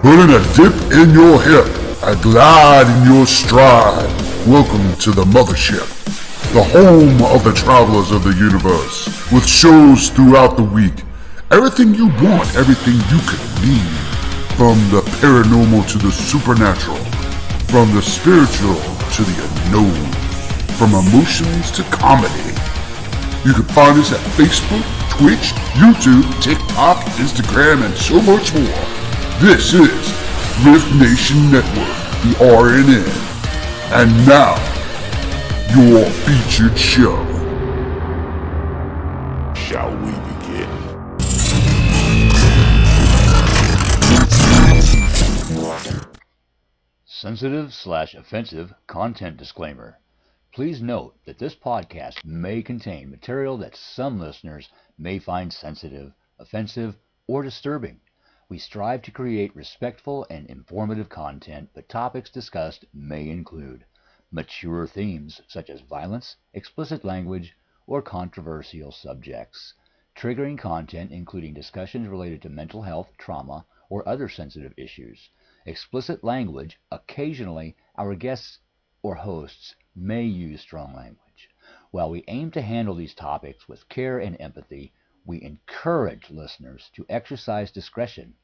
putting a dip in your hip, a glide in your stride. Welcome to the mothership, the home of the travelers of the universe, with shows throughout the week. Everything you want, everything you could need. From the paranormal to the supernatural, from the spiritual to the unknown, from emotions to comedy. You can find us at Facebook, Twitch, YouTube, TikTok, Instagram, and so much more. This is R.I.F.T Nation Network, the RNN. And now, your featured show. Shall we begin? Sensitive/offensive content disclaimer. Please note that this podcast may contain material that some listeners may find sensitive, offensive, or disturbing. We strive to create respectful and informative content, but topics discussed may include mature themes such as violence, explicit language, or controversial subjects, triggering content including discussions related to mental health, trauma, or other sensitive issues, explicit language. Occasionally, our guests or hosts may use strong language. While we aim to handle these topics with care and empathy, we encourage listeners to exercise discretion.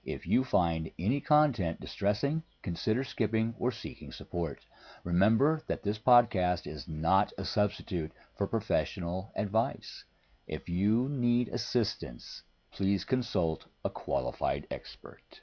If you find any content distressing, consider skipping or seeking support. Remember that this podcast is not a substitute for professional advice. If you need assistance, please consult a qualified expert.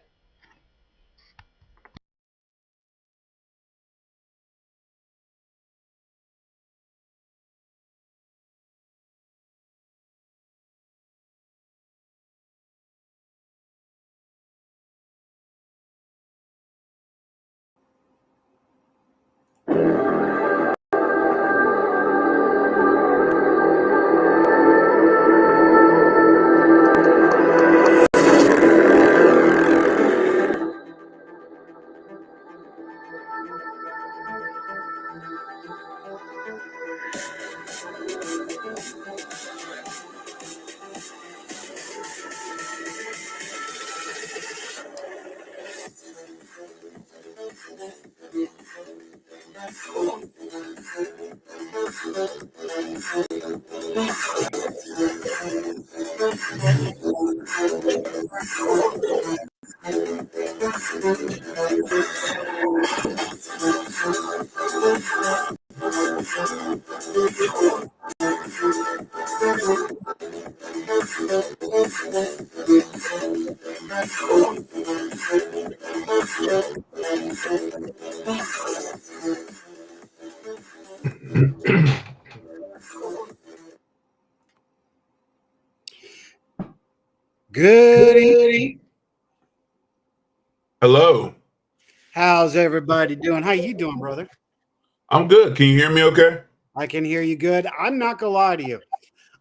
Good evening. Hello. How's everybody doing? How you doing, brother? I'm good. Can you hear me okay? I can hear you good. I'm not gonna lie to you.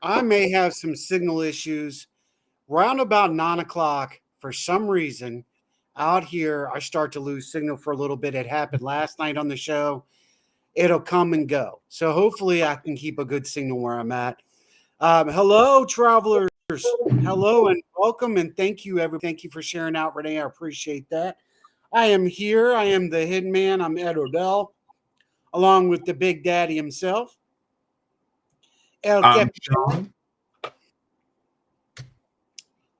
I may have some signal issues. Round about 9 o'clock, for some reason, out here, I start to lose signal for a little bit. It happened last night on the show. It'll come and go. So hopefully I can keep a good signal where I'm at. Hello, travelers. Hello and welcome, and thank you, Thank you for sharing out, Renee. I appreciate that. I am here. I am the Hitman. I'm Ed Odell, along with the Big Daddy himself. I'm Sean.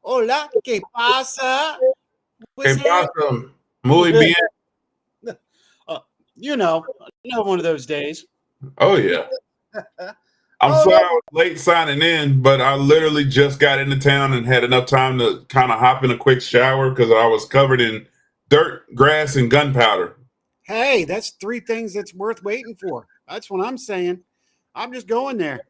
Hola, ¿qué pasa? ¿Qué pasa? Muy bien. You know, one of those days. Oh, yeah. I'm sorry I was late signing in, but I literally just got into town and had enough time to kind of hop in a quick shower because I was covered in dirt, grass, and gunpowder. Hey, that's three things that's worth waiting for. That's what I'm saying. I'm just going there.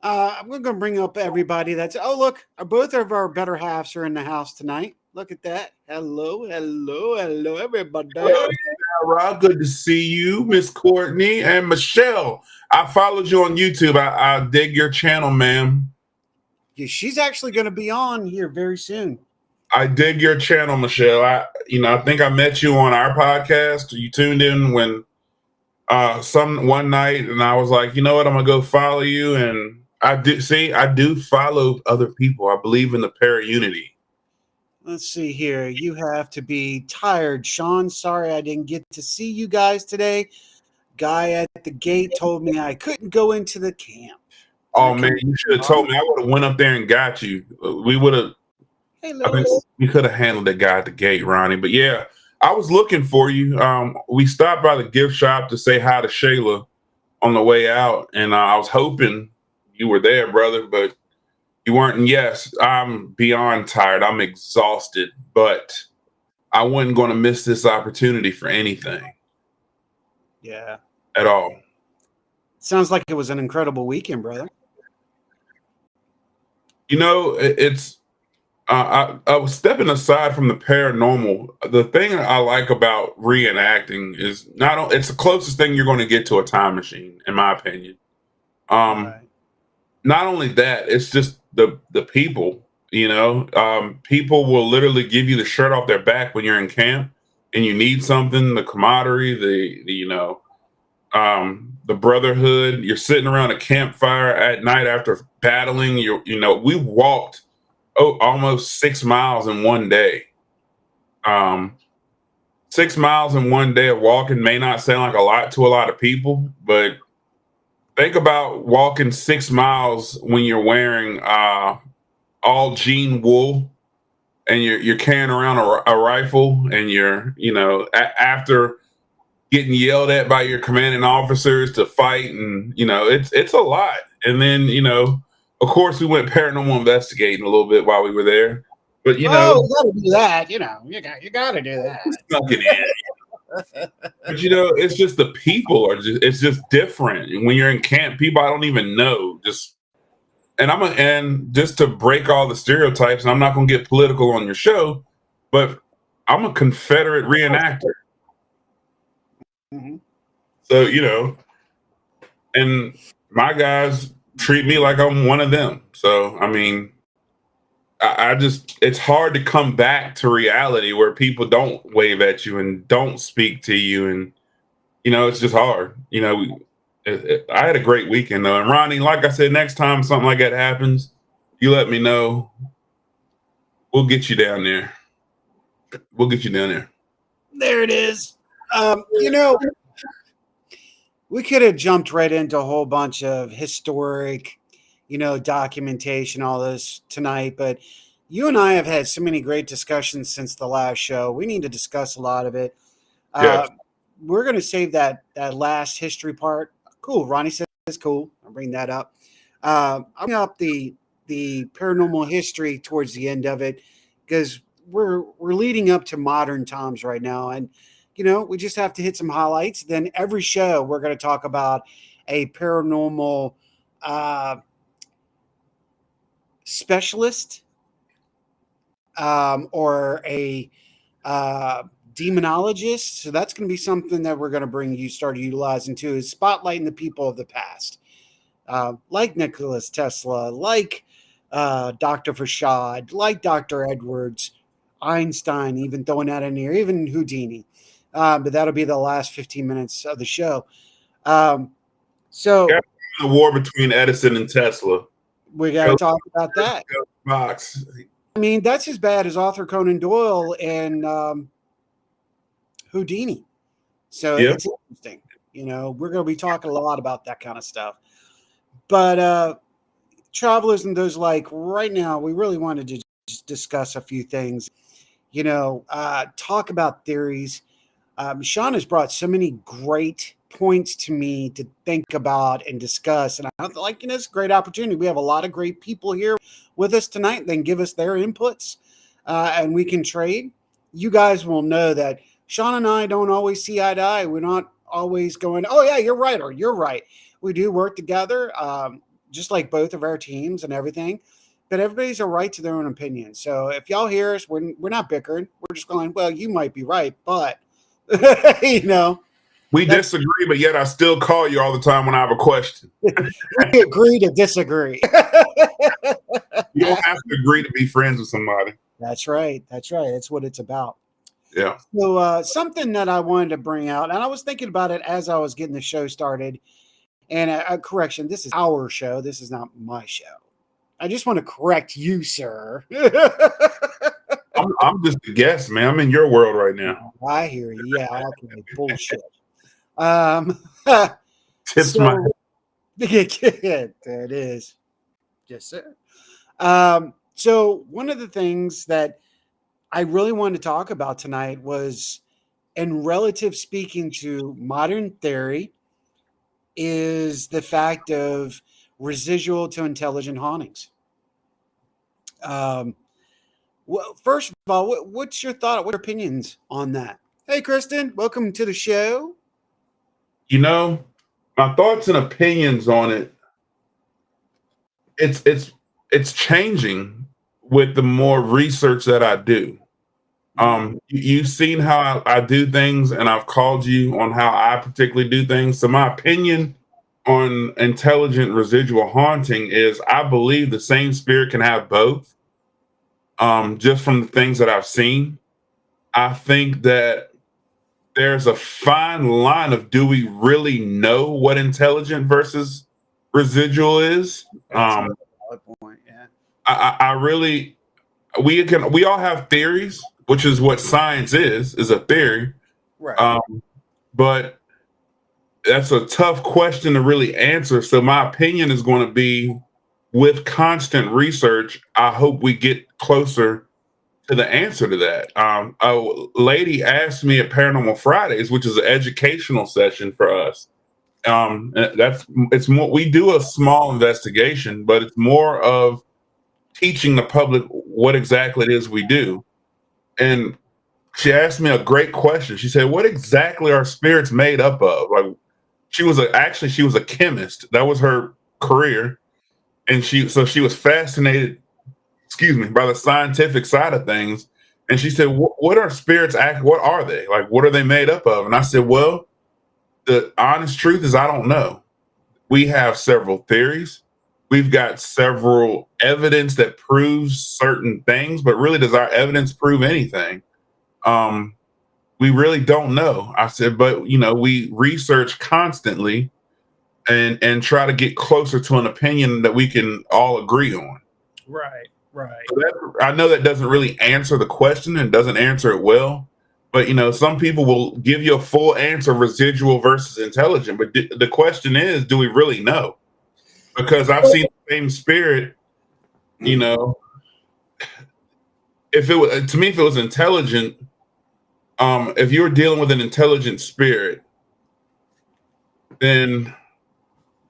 I'm going to bring up everybody look, both of our better halves are in the house tonight. Look at that. Hello, everybody. Hello, Rob. Good to see you, Miss Courtney and Michelle. I followed you on YouTube. I dig your channel, ma'am. Yeah, she's actually going to be on here very soon. I dig your channel, Michelle. I think I met you on our podcast. You tuned in when one night, and I was like, you know what, I'm gonna go follow you. And I do follow other people. I believe in the para unity. Let's see here. You have to be tired, Sean. Sorry I didn't get to see you guys today. Guy at the gate told me I couldn't go into the camp. Oh man, you should have told me. I would have went up there and got you. We would have. Hey, I think Lewis. we could have handled that guy at the gate, Ronnie. But yeah, I was looking for you. We stopped by the gift shop to say hi to Shayla on the way out, and I was hoping you were there, brother, but you weren't. And yes, I'm beyond tired. I'm exhausted, but I wasn't going to miss this opportunity for anything. Yeah. At all. Sounds like it was an incredible weekend, brother. You know, it's I was stepping aside from the paranormal. The thing I like about reenacting is it's the closest thing you're going to get to a time machine, in my opinion. Right. Not only that, it's just the people. You know, people will literally give you the shirt off their back when you're in camp and you need something. The camaraderie, the brotherhood. You're sitting around a campfire at night after battling. We walked almost 6 miles in one day. 6 miles in one day of walking may not sound like a lot to a lot of people, but think about walking 6 miles when you're wearing all jean wool and you're carrying around a rifle and after getting yelled at by your commanding officers to fight, and it's a lot. And then of course we went paranormal investigating a little bit while we were there, but you got to do that. You got to do that. Snuck it in. But it's just the people it's just different when you're in camp. People I don't even know and just to break all the stereotypes, and I'm not going to get political on your show, but I'm a Confederate reenactor. Mm-hmm. So, and my guys treat me like I'm one of them. So, I mean, it's hard to come back to reality where people don't wave at you and don't speak to you. And, it's just hard. I had a great weekend though. And Ronnie, like I said, next time something like that happens, you let me know. We'll get you down there. There it is. We could have jumped right into a whole bunch of historic, documentation, all this tonight, but you and I have had so many great discussions since the last show. We need to discuss a lot of it. Yes. We're going to save that last history part. Cool. Ronnie says cool. I'll bring that up. I'll bring up the paranormal history towards the end of it because we're leading up to modern times right now. And, we just have to hit some highlights. Then every show we're going to talk about a paranormal specialist or a demonologist. So that's going to be something that we're going to start utilizing too, is spotlighting the people of the past, like Nikola Tesla, like Dr. Fashad, like Dr. Edwards, Einstein, even throwing that in here, even Houdini. But that'll be the last 15 minutes of the show. So the war between Edison and Tesla. We got to talk about that. Box. I mean, that's as bad as Arthur Conan Doyle and Houdini. So It's interesting. We're going to be talking a lot about that kind of stuff. But travelers and those like right now, we really wanted to just discuss a few things. Talk about theories. Sean has brought so many great points to me to think about and discuss. And I like, it's a great opportunity. We have a lot of great people here with us tonight. They can give us their inputs and we can trade. You guys will know that Sean and I don't always see eye to eye. We're not always going, oh yeah, you're right. Or you're right. We do work together, just like both of our teams and everything. But everybody's a right to their own opinion. So if y'all hear us, we're not bickering. We're just going, well, you might be right, but we disagree, but yet I still call you all the time when I have a question. We agree to disagree. You don't have to agree to be friends with somebody. That's right. That's what it's about. Yeah. So something that I wanted to bring out, and I was thinking about it as I was getting the show started. And a correction, this is our show. This is not my show. I just want to correct you, sir. I'm I'm just a guest, man. I'm in your world right now. I hear you. Yeah, okay, bullshit. Tips my So it is. Yes, sir. So one of the things that I really wanted to talk about tonight was, in relative speaking to modern theory, is the fact of residual to intelligent hauntings. Well, first of all, what's your thought? What are your opinions on that? Hey, Kristen, welcome to the show. You know, my thoughts and opinions on it. It's changing with the more research that I do. You've seen how I do things, and I've called you on how I particularly do things. So my opinion on intelligent residual haunting is I believe the same spirit can have both. Just from the things that I've seen, I think that there's a fine line of do we really know what intelligent versus residual is? That's a valid point. Yeah. I really we all have theories, which is what science is a theory. Right. But that's a tough question to really answer. So my opinion is going to be, with constant research, I hope we get closer to the answer to that. A lady asked me at Paranormal Fridays, which is an educational session for us. It's more, we do a small investigation, but it's more of teaching the public what exactly it is we do. And she asked me a great question. She said, "What exactly are spirits made up of?" Like, she was a chemist. That was her career, and she was fascinated, excuse me, by the scientific side of things. And she said, "What are spirits? What are they? Like, what are they made up of?" And I said, "Well, the honest truth is I don't know. We have several theories. We've got several evidence that proves certain things, but really, does our evidence prove anything? We really don't know." I said, "But we research constantly and try to get closer to an opinion that we can all agree on." Right. Right. So I know that doesn't really answer the question and doesn't answer it well, but some people will give you a full answer, residual versus intelligent. But the question is, do we really know? Because I've seen the same spirit. If it was to me, if it was intelligent, if you were dealing with an intelligent spirit, then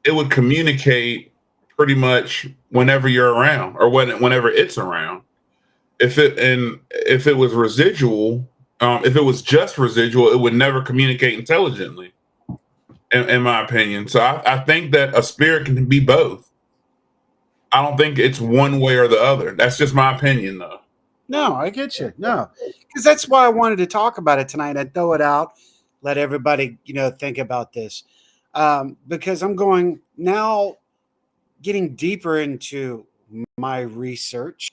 it would communicate pretty much whenever you're around, or whenever it's around. If it was residual, if it was just residual, it would never communicate intelligently, in my opinion. So I think that a spirit can be both. I don't think it's one way or the other. That's just my opinion, though. No, I get you. No, because that's why I wanted to talk about it tonight. I'd throw it out, let everybody, think about this. Because I'm going now, getting deeper into my research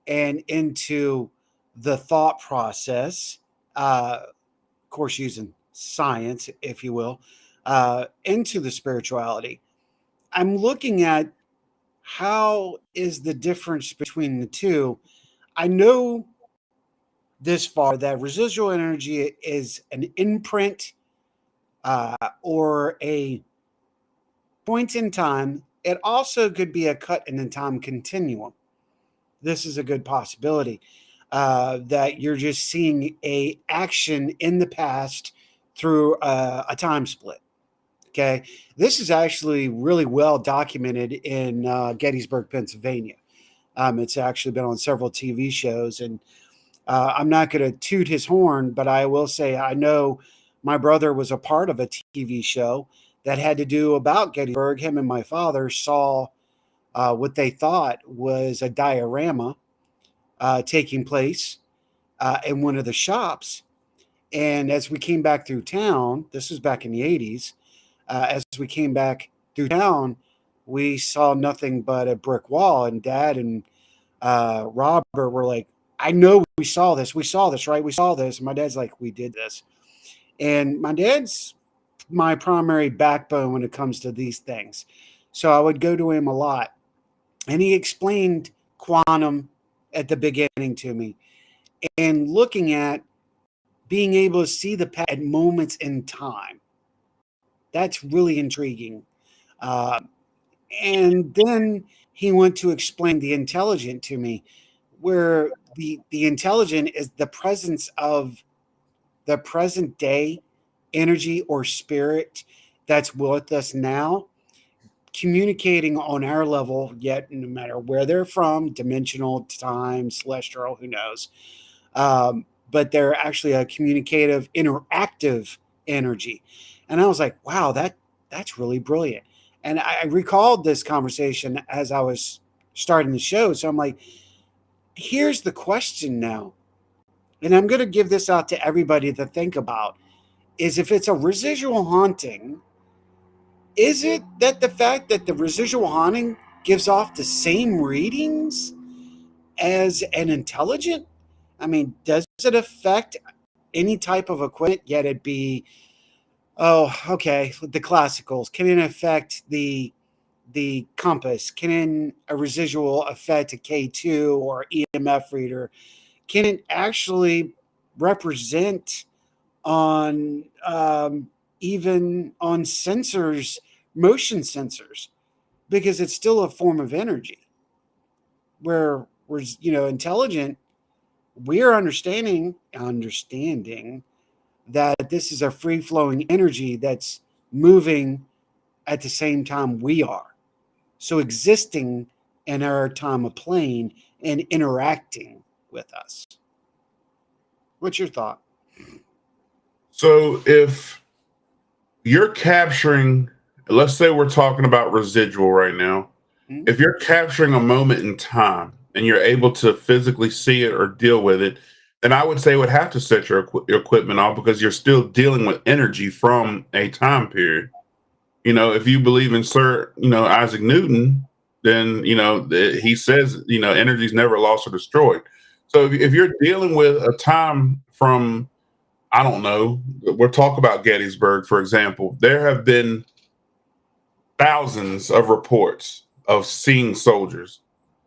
and into the thought process, of course, using science, if you will, into the spirituality. I'm looking at how is the difference between the two. I know this far that residual energy is an imprint, or a point in time. It also could be a cut in the time continuum. This is a good possibility, that you're just seeing a action in the past through a time split. Okay, this is actually really well documented in Gettysburg, Pennsylvania. It's actually been on several TV shows, and I'm not going to toot his horn, but I will say I know my brother was a part of a TV show that had to do about Gettysburg. Him and my father saw what they thought was a diorama taking place in one of the shops. And as we came back through town, this was back in the 80s, as we came back through town, we saw nothing but a brick wall. And Dad and Robert were like, "I know we saw this. We saw this, right? We saw this." And my dad's like, "We did this." And my dad's my primary backbone when it comes to these things. So I would go to him a lot. And he explained quantum at the beginning to me. and looking at being able to see the past at moments in time. That's really intriguing. And then he went to explain the intelligent to me, where the intelligent is the presence of the present day energy or spirit that's with us now, communicating on our level, yet no matter where they're from, dimensional, time, celestial, who knows. But they're actually a communicative, interactive energy. And I was like, wow, that's really brilliant. And I recalled this conversation as I was starting the show. So I'm like, here's the question now. And I'm going to give this out to everybody to think about is if it's a residual haunting, is it that the fact that the residual haunting gives off the same readings as an intelligent? I mean, does it affect any type of equipment, yet it be, oh, okay, the classicals? Can it affect the compass? Can a residual affect a K2 or EMF reader? Can it actually represent on even on sensors, motion sensors, because it's still a form of energy. Where we're intelligent, we're understanding that this is a free flowing energy that's moving at the same time we are. So existing in our time of plane and interacting with us. What's your thought? So if you're capturing, let's say we're talking about residual right now. Mhm. If you're capturing a moment in time and you're able to physically see it or deal with it, then I would say would have to set your equipment off because you're still dealing with energy from a time period. If you believe in Sir, Isaac Newton, then, he says, energy is never lost or destroyed. So if you're dealing with a time from, I don't know, we'll talk about Gettysburg, for example. There have been thousands of reports of seeing soldiers,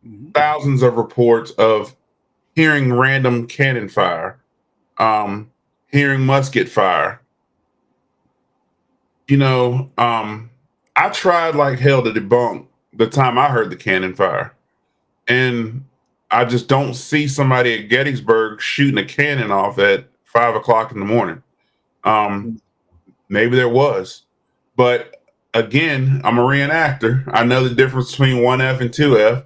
Mhm. thousands of reports of hearing random cannon fire, hearing musket fire. I tried like hell to debunk the time I heard the cannon fire. And I just don't see somebody at Gettysburg shooting a cannon off at 5 o'clock in the morning. Maybe there was, but again, I'm a reenactor. I know the difference between 1F and 2F,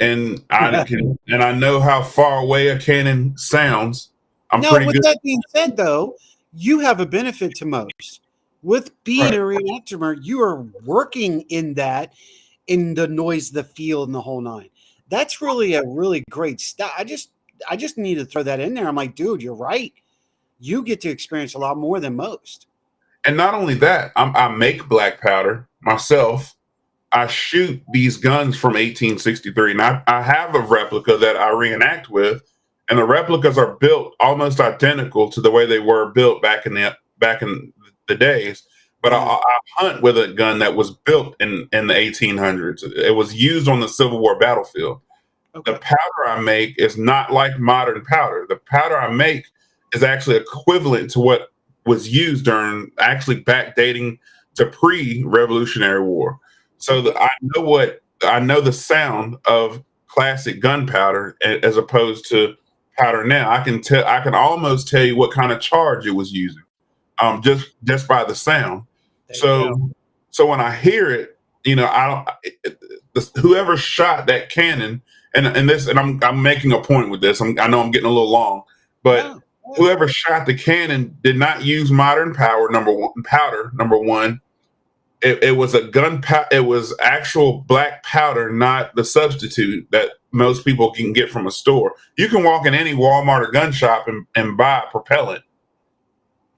and I know how far away a cannon sounds. I'm Now, pretty with good. that being said, though, you have a benefit to most. With being Right. a reenactor, you are working in that, in the noise, the feel, and the whole nine. That's really a really great stuff. I just need to throw that in there. I'm like, dude, you're right. You get to experience a lot more than most. And not only that, I make black powder myself. I shoot these guns from 1863, and I have a replica that I reenact with, and the replicas are built almost identical to the way they were built back in the days. But Yeah. I hunt with a gun that was built in the 1800s. It was used on the Civil War battlefield. The Okay. powder I make is not like modern powder. The powder I make is actually equivalent to what was used during, actually backdating to pre-Revolutionary War. So Okay. I know the sound of classic gunpowder as opposed to powder now. I can almost tell you what kind of charge it was using, just by the sound. There you go. So when I hear it, I don't. Whoever shot that cannon, and I'm making a point with this. I know I'm getting a little long, but No. whoever shot the cannon did not use modern powder. Number one, it was a it was actual black powder, not the substitute that most people can get from a store. You can walk in any Walmart or gun shop and buy propellant.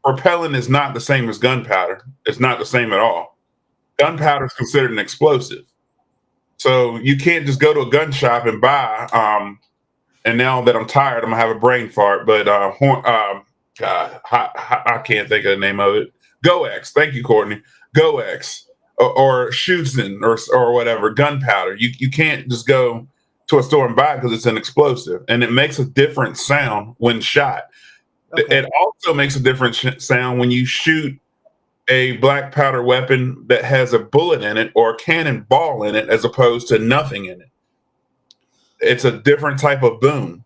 Propellant is not the same as gunpowder. It's not the same at all. Gunpowder is considered an explosive. So you can't just go to a gun shop and buy. And now that I'm tired, I'm gonna have a brain fart. But God, I can't think of the name of it. GoX. Thank you, Courtney. GoX or Schutzen or whatever gunpowder. You can't just go to a store and buy it because it's an explosive, and it makes a different sound when shot. Okay. It also makes a different sound when you shoot a black powder weapon that has a bullet in it or a cannonball in it, as opposed to nothing in it. It's a different type of boom.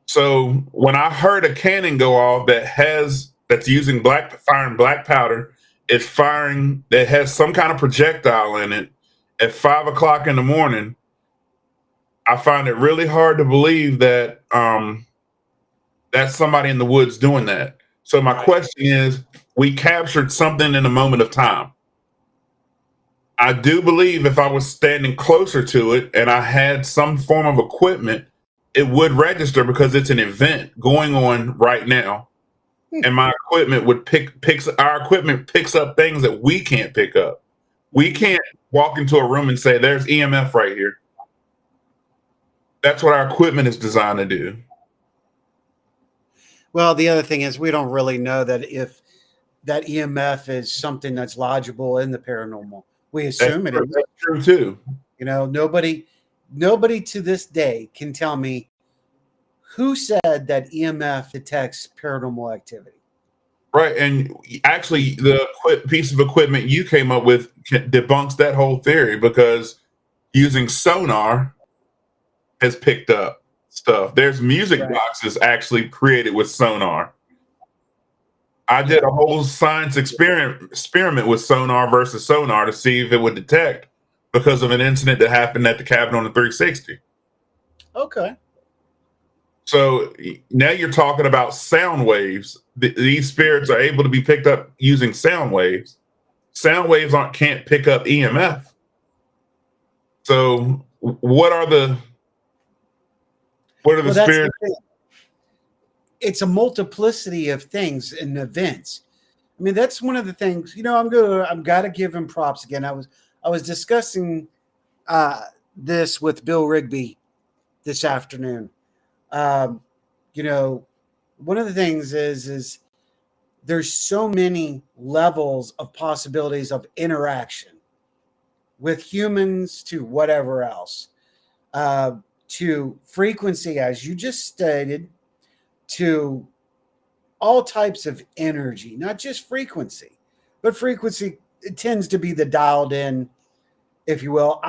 So when I heard a cannon go off that's using firing black powder, it's firing that has some kind of projectile in it at 5 o'clock in the morning, I find it really hard to believe that that's somebody in the woods doing that. So my question is, we captured something in a moment of time. I do believe if I was standing closer to it and I had some form of equipment, it would register because it's an event going on right now. And my equipment would our equipment picks up things that we can't pick up. We can't walk into a room and say, there's EMF right here. That's what our equipment is designed to do. Well, the other thing is we don't really know that if that EMF is something that's logical in the paranormal. We assume it is. That's true too. You know, nobody to this day can tell me who said that EMF detects paranormal activity. Right. And actually, the piece of equipment you came up with debunks that whole theory, because using sonar has picked up stuff. There's music boxes actually created with sonar. I did a whole science experiment with sonar versus sonar to see if it would detect, because of an incident that happened at the cabin on the 360. Okay. So now you're talking about sound waves. These spirits are able to be picked up using sound waves. Sound waves can't pick up EMF. So what are the spirits? It's a multiplicity of things and events. I mean, that's one of the things, you know, I'm gotta give him props again. I was discussing this with Bill Rigby this afternoon. You know, one of the things is there's so many levels of possibilities of interaction with humans to whatever else, to frequency, as you just stated, to all types of energy, not just frequency, but frequency, it tends to be the dialed in, if you will.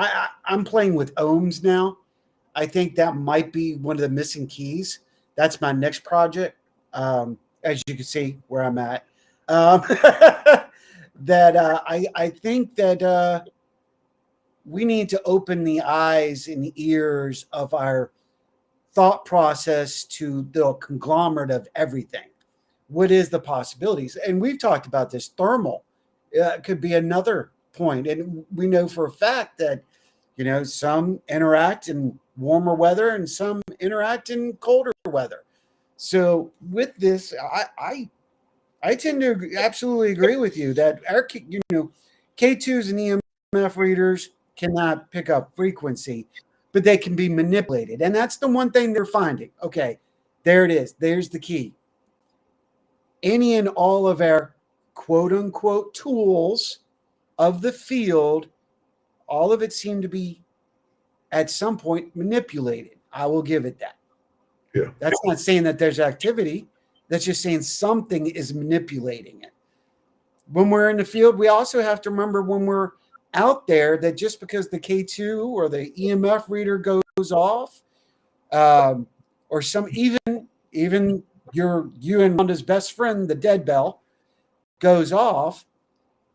I'm playing with ohms now. I think that might be one of the missing keys. That's my next project. As you can see where I'm at, that I think that we need to open the eyes and ears of our thought process to the conglomerate of everything. What is the possibilities? And we've talked about this. Thermal could be another point. And we know for a fact that, you know, some interact in warmer weather and some interact in colder weather. So with this, I tend to absolutely agree with you that our, you know, K2s and EMF readers cannot pick up frequency, but they can be manipulated. And that's the one thing they're finding. Okay, there it is. There's the key. Any and all of our quote unquote tools of the field, all of it seemed to be at some point manipulated. I will give it that. Yeah. That's not saying that there's activity. That's just saying something is manipulating it. When we're in the field, we also have to remember when we're out there that just because the K2 or the EMF reader goes off, or some even you and Rhonda's best friend, the dead bell, goes off,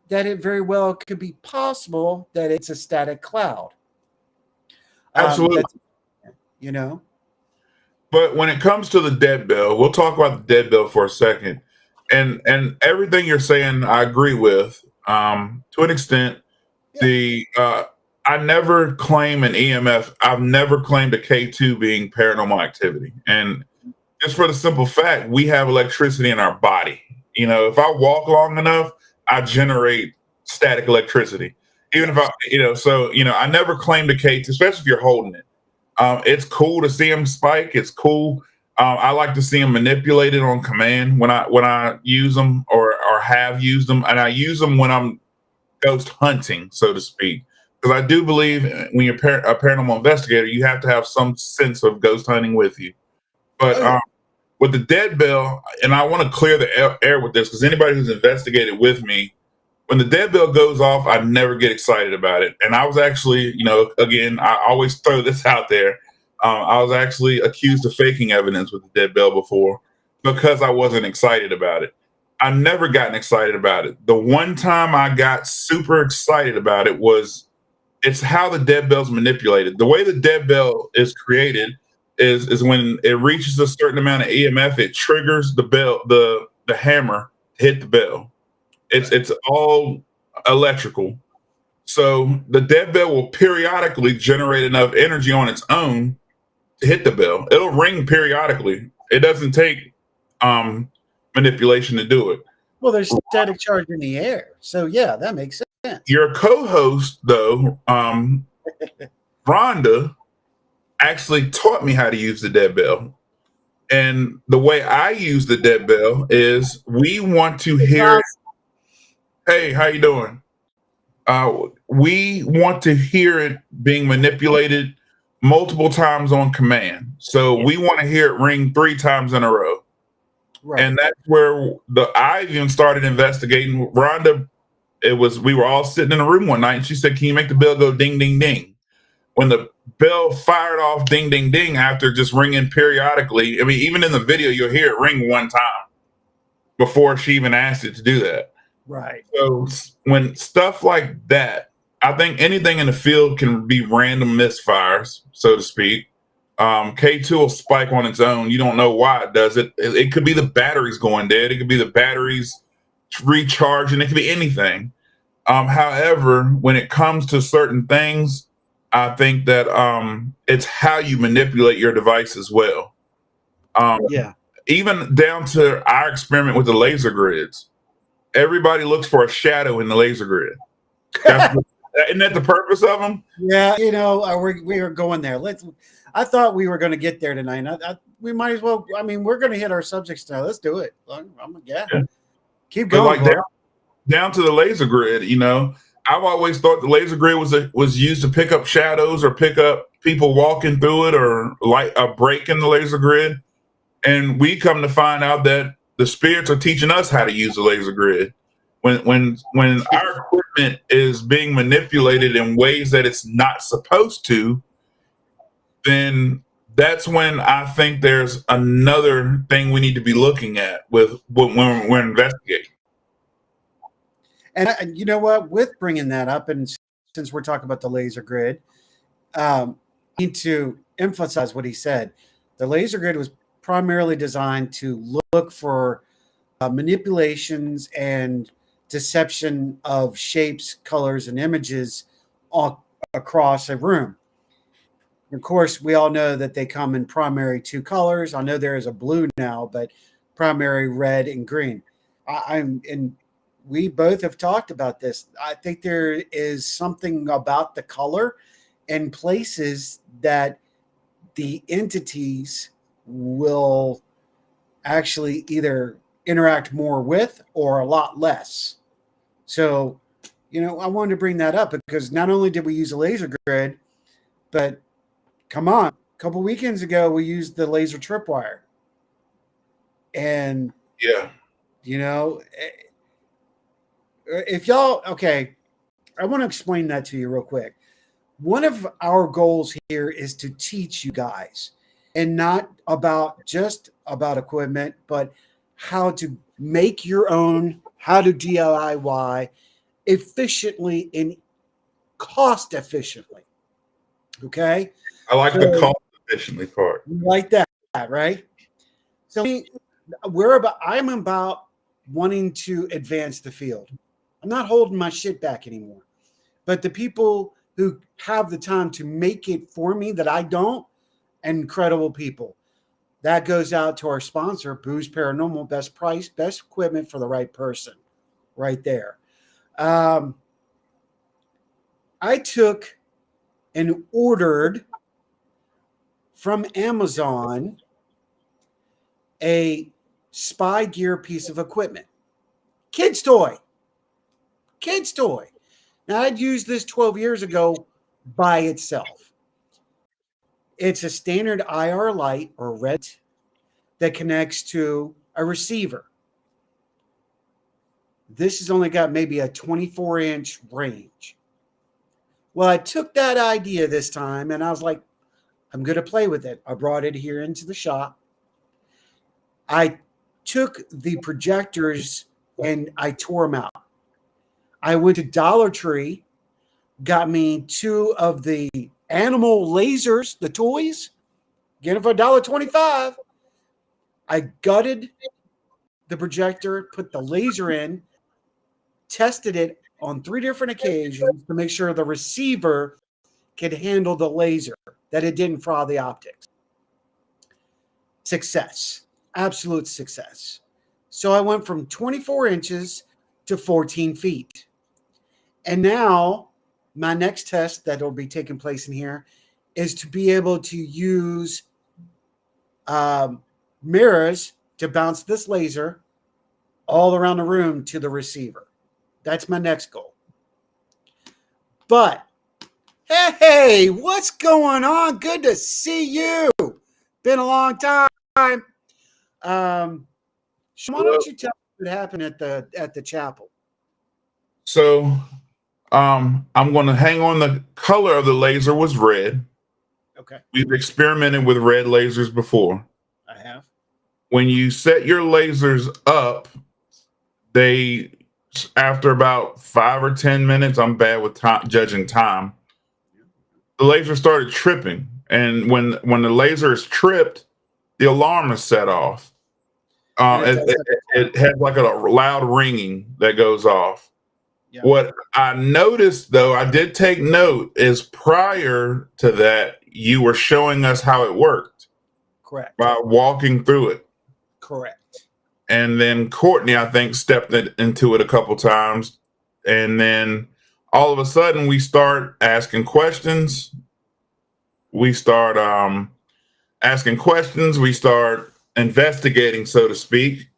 that it very well could be possible that it's a static cloud. Absolutely. You know. But when it comes to the dead bell, we'll talk about the dead bell for a second. And everything you're saying, I agree with to an extent. Yeah. I never claim an EMF. I've never claimed a K2 being paranormal activity. And just for the simple fact, we have electricity in our body. You know, if I walk long enough, I generate static electricity. Even if I, you know, so, you know, I never claimed a K2, especially if you're holding it. It's cool to see them spike. It's cool. I like to see them manipulated on command when I use them or have used them. And I use them when I'm ghost hunting, so to speak, because I do believe when you're a paranormal investigator, you have to have some sense of ghost hunting with you. But with the dead bell, and I want to clear the air with this, because anybody who's investigated with me, when the dead bell goes off, I never get excited about it. And I was actually, again, I always throw this out there. I was actually accused of faking evidence with the dead bell before because I wasn't excited about it. I've never gotten excited about it. The one time I got super excited about it was it's how the dead bell's manipulated. The way the dead bell is created is when it reaches a certain amount of EMF, it triggers the bell, the hammer to hit the bell. It's all electrical. So the dead bell will periodically generate enough energy on its own to hit the bell. It'll ring periodically. It doesn't take manipulation to do it. Well, there's static charge in the air. So yeah, that makes sense. Your co-host, though, Rhonda, actually taught me how to use the dead bell. And the way I use the dead bell is we want to hear it. Hey, how you doing? We want to hear it being manipulated multiple times on command. So we want to hear it ring 3 times in a row. Right. And that's where I even started investigating. Rhonda, we were all sitting in a room one night and she said, "Can you make the bell go ding, ding, ding?" When the bell fired off ding, ding, ding after just ringing periodically, I mean, even in the video, you'll hear it ring one time before she even asked it to do that. Right. So when stuff like that, I think anything in the field can be random misfires, so to speak. K2 will spike on its own. You don't know why it does it. It could be the batteries going dead. It could be the batteries recharging. It could be anything. However, when it comes to certain things, I think that it's how you manipulate your device as well. Even down to our experiment with the laser grids. Everybody looks for a shadow in the laser grid. Isn't that the purpose of them? Yeah, we are going there. I thought we were going to get there tonight. We might as well. I mean, we're going to hit our subjects now. Let's do it. Keep going. Like down to the laser grid. I've always thought the laser grid was used to pick up shadows or pick up people walking through it or like a break in the laser grid. And we come to find out that the spirits are teaching us how to use the laser grid. When our equipment is being manipulated in ways that it's not supposed to, then that's when I think there's another thing we need to be looking at when we're investigating. And you know what? With bringing that up, and since we're talking about the laser grid, I need to emphasize what he said. The laser grid was primarily designed to look for manipulations and deception of shapes, colors, and images all across a room. Of course, we all know that they come in primary 2 colors. I know there is a blue now, but primary red and green. And we both have talked about this. I think there is something about the color and places that the entities will actually either interact more with or a lot less. So, I wanted to bring that up because not only did we use a laser grid, but come on, a couple weekends ago, we used the laser tripwire. And, if y'all, okay, I want to explain that to you real quick. One of our goals here is to teach you guys and not just about equipment, but how to make your own, how to DIY efficiently and cost efficiently. Okay? I like the cost efficiently part. Like that, right? So I'm about wanting to advance the field. I'm not holding my shit back anymore. But the people who have the time to make it for me that I don't, incredible people. That goes out to our sponsor, Boo's Paranormal. Best price, best equipment for the right person. Right there. I took and ordered from Amazon a spy gear piece of equipment. Kid's toy. Now, I'd used this 12 years ago by itself. It's a standard IR light or red that connects to a receiver. This has only got maybe a 24-inch range. Well, I took that idea this time and I was like, I'm going to play with it. I brought it here into the shop. I took the projectors and I tore them out. I went to Dollar Tree, got me 2 of the animal lasers, the toys, get them for $1.25. I gutted the projector, put the laser in, tested it on 3 different occasions to make sure the receiver could handle the laser, that it didn't fry the optics. Success. Absolute success. So I went from 24 inches to 14 feet. And now my next test that will be taking place in here is to be able to use mirrors to bounce this laser all around the room to the receiver. That's my next goal. But, hey, what's going on? Good to see you. Been a long time. Sean, why don't you tell me what happened at the chapel? So, I'm going to hang on. The color of the laser was red. Okay. We've experimented with red lasers before. I have. When you set your lasers up, they, after about 5 or 10 minutes, I'm bad with judging time, the laser started tripping. And when the laser is tripped, the alarm is set off. It has like a loud ringing that goes off. Yeah. What I noticed, though, I did take note, is prior to that, you were showing us how it worked. Correct. By walking through it. Correct. And then Courtney, I think, stepped into it a couple times. And then all of a sudden, we start asking questions. We start asking questions. We start investigating, so to speak.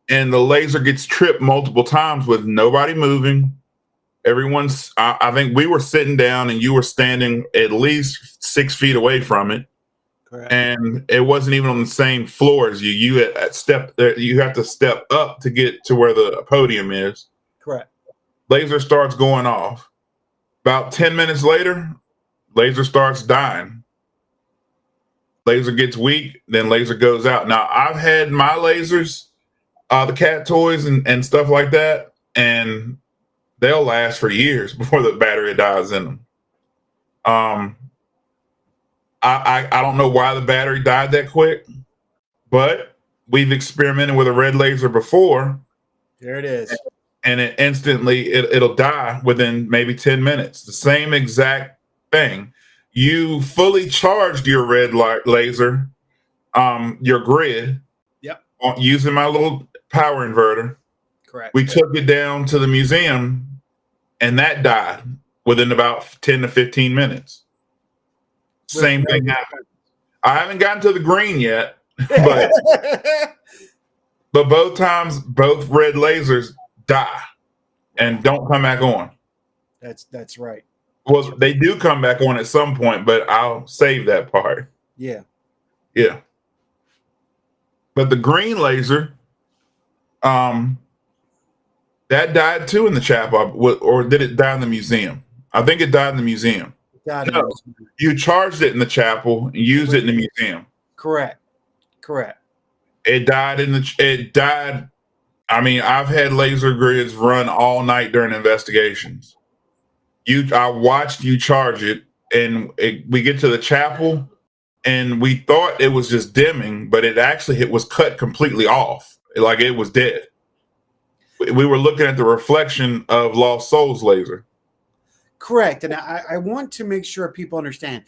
And the laser gets tripped multiple times with nobody moving. Everyone's, I think we were sitting down and you were standing at least 6 feet away from it. Correct. And it wasn't even on the same floor as you. You have to step up to get to where the podium is. Correct. Laser starts going off. About 10 minutes later, laser starts dying. Laser gets weak, then laser goes out. Now, I've had my lasers, the cat toys and stuff like that, and they'll last for years before the battery dies in them. I don't know why the battery died that quick, but we've experimented with a red laser before. There it is. And it instantly, it'll die within maybe 10 minutes. The same exact thing. You fully charged your red light laser, your grid. Yep. Using my little power inverter. Correct. We took it down to the museum, and that died within about 10 to 15 minutes. Same thing happened. I haven't gotten to the green yet, but both times, both red lasers die and don't come back on. That's right. Well, they do come back on at some point, but I'll save that part. Yeah. Yeah. But the green laser, that died too in the chapel, or did it die in the museum? I think it died in the museum. No, you charged it in the chapel and used it in the museum. Correct. It died it died. I mean, I've had laser grids run all night during investigations. I watched you charge it, and we get to the chapel, and we thought it was just dimming, but it was cut completely off, like it was dead. We were looking at the reflection of Lost Souls laser. Correct. And I want to make sure people understand.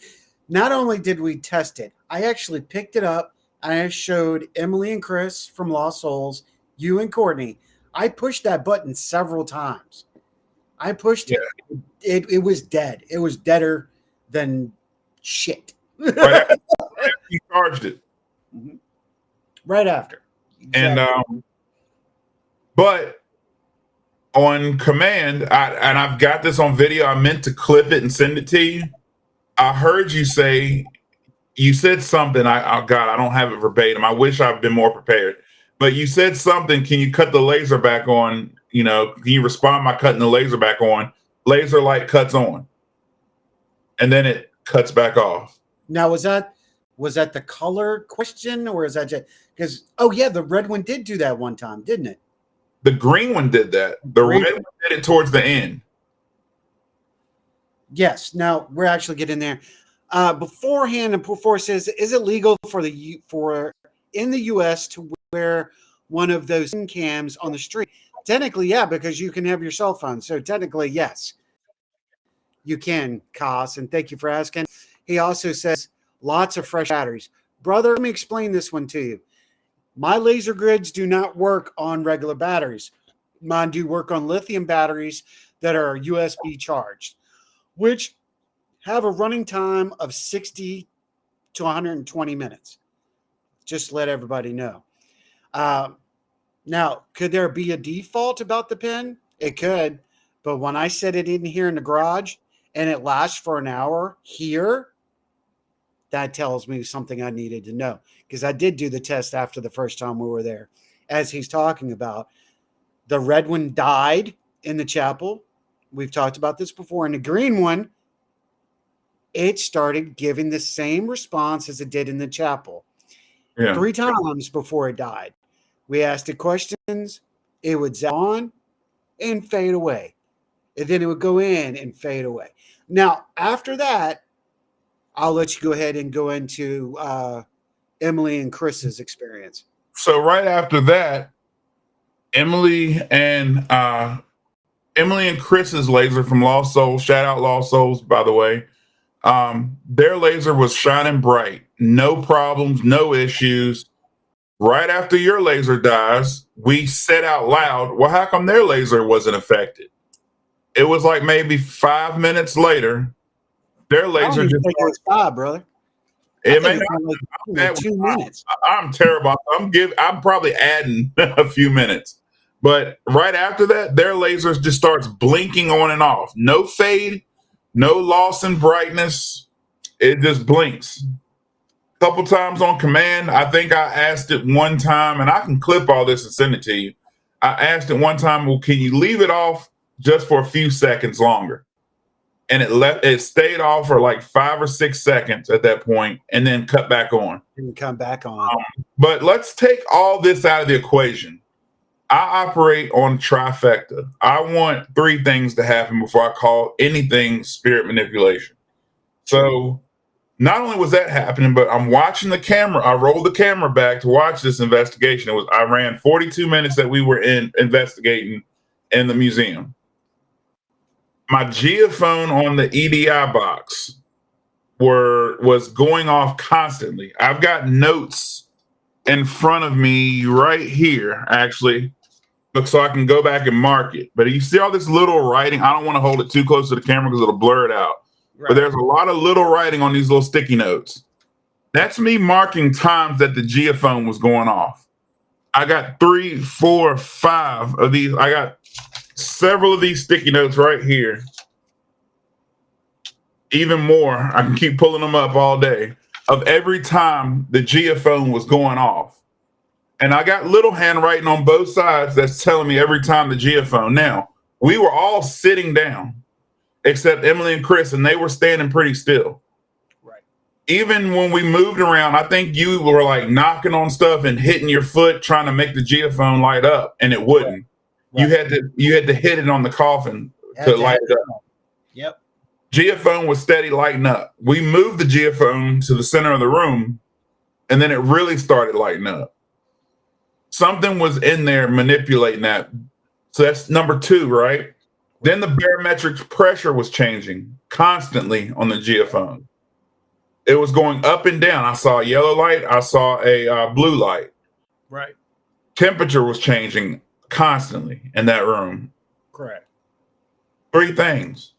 Not only did we test it, I actually picked it up and I showed Emily and Chris from Lost Souls, you and Courtney. I pushed that button several times. I pushed it. It was dead. It was deader than shit. Right after you charged it. Right after. Exactly. And but on command, and I've got this on video. I meant to clip it and send it to you. I heard you say, you said something. Oh God, I don't have it verbatim. I wish I'd been more prepared. But you said something. Can you cut the laser back on? You know, can you respond by cutting the laser back on? Laser light cuts on, and then it cuts back off. Now, was that the color question, or is that just because? Oh yeah, the red one did do that one time, didn't it? The green one did that. The red one did it towards the end. Yes. Now we're actually getting there. Beforehand, and before it says, is it legal for in the U.S. to wear one of those cams on the street? Technically, yeah, because you can have your cell phone. So technically, yes, you can, Cos, and thank you for asking. He also says lots of fresh batteries. Brother, let me explain this one to you. My laser grids do not work on regular batteries. Mine do work on lithium batteries that are USB charged, which have a running time of 60 to 120 minutes. Just let everybody know. Now, could there be a default about the pen? It could, but when I set it in here in the garage and it lasts for an hour here, that tells me something I needed to know, because I did do the test after the first time we were there. As he's talking about, the red one died in the chapel. We've talked about this before. And the green one, it started giving the same response as it did in the chapel. Yeah. 3 times before it died. We asked it questions. It would zap on and fade away. And then it would go in and fade away. Now, after that, I'll let you go ahead and go into Emily and Chris's experience. So right after that, Emily and Chris's laser from Lost Souls, shout out Lost Souls, by the way. Their laser was shining bright, no problems, no issues. Right after your laser dies, we said out loud, well, how come their laser wasn't affected? It was like maybe 5 minutes later, their laser just think it was 5, brother. It may not like 2 minutes. I'm terrible. I'm probably adding a few minutes. But right after that, their lasers just starts blinking on and off. No fade, no loss in brightness. It just blinks. A couple times on command. I think I asked it one time, and I can clip all this and send it to you. I asked it one time, well, can you leave it off just for a few seconds longer? And it stayed off for like 5 or 6 seconds at that point, and then cut back on. And come back on. But let's take all this out of the equation. I operate on trifecta. I want 3 things to happen before I call anything spirit manipulation. So not only was that happening, but I'm watching the camera. I rolled the camera back to watch this investigation. I ran 42 minutes that we were investigating in the museum. My geophone on the EDI box was going off constantly. I've got notes in front of me right here, actually, so I can go back and mark it. But you see all this little writing? I don't want to hold it too close to the camera because it'll blur it out. Right. But there's a lot of little writing on these little sticky notes. That's me marking times that the geophone was going off. I got 3, 4, 5 of these. I got several of these sticky notes right here. Even more, I can keep pulling them up all day, of every time the geophone was going off. And I got little handwriting on both sides that's telling me every time the geophone. Now, we were all sitting down, except Emily and Chris, and they were standing pretty still. Right. Even when we moved around, I think you were like knocking on stuff and hitting your foot trying to make the geophone light up, and it wouldn't. Right. You had to hit it on the coffin to light it up. Yep. Geophone was steady lighting up. We moved the geophone to the center of the room, and then it really started lighting up. Something was in there manipulating that. So that's number 2, right? Then the barometric pressure was changing constantly on the geophone. It was going up and down. I saw a yellow light. I saw a blue light. Right. Temperature was changing constantly in that room. Correct. 3 things.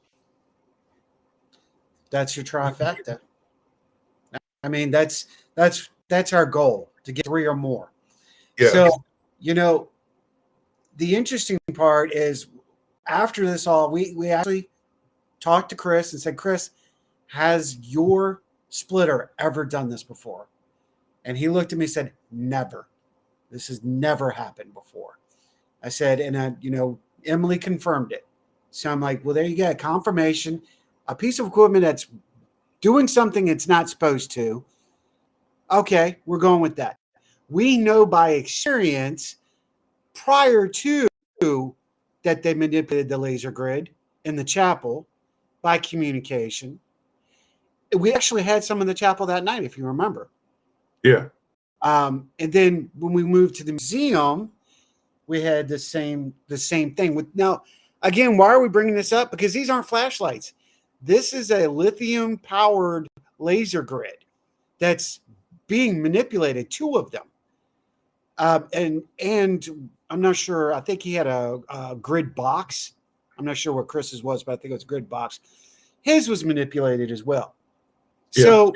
That's your trifecta. I mean, that's our goal, to get 3 or more. Yeah. So, the interesting part is after this all, we actually talked to Chris and said, Chris, has your splitter ever done this before? And he looked at me and said, never. This has never happened before. I said, and Emily confirmed it. So I'm like, well, there you go. Confirmation. A piece of equipment that's doing something it's not supposed to. Okay, we're going with that. We know by experience prior to that they manipulated the laser grid in the chapel by communication. We actually had some in the chapel that night, if you remember. Yeah. And then when we moved to the museum, we had the same thing. With now, again, why are we bringing this up? Because these aren't flashlights. This is a lithium-powered laser grid that's being manipulated. 2 of them, and I'm not sure. I think he had a grid box. I'm not sure what Chris's was, but I think it was a grid box. His was manipulated as well. Yeah. So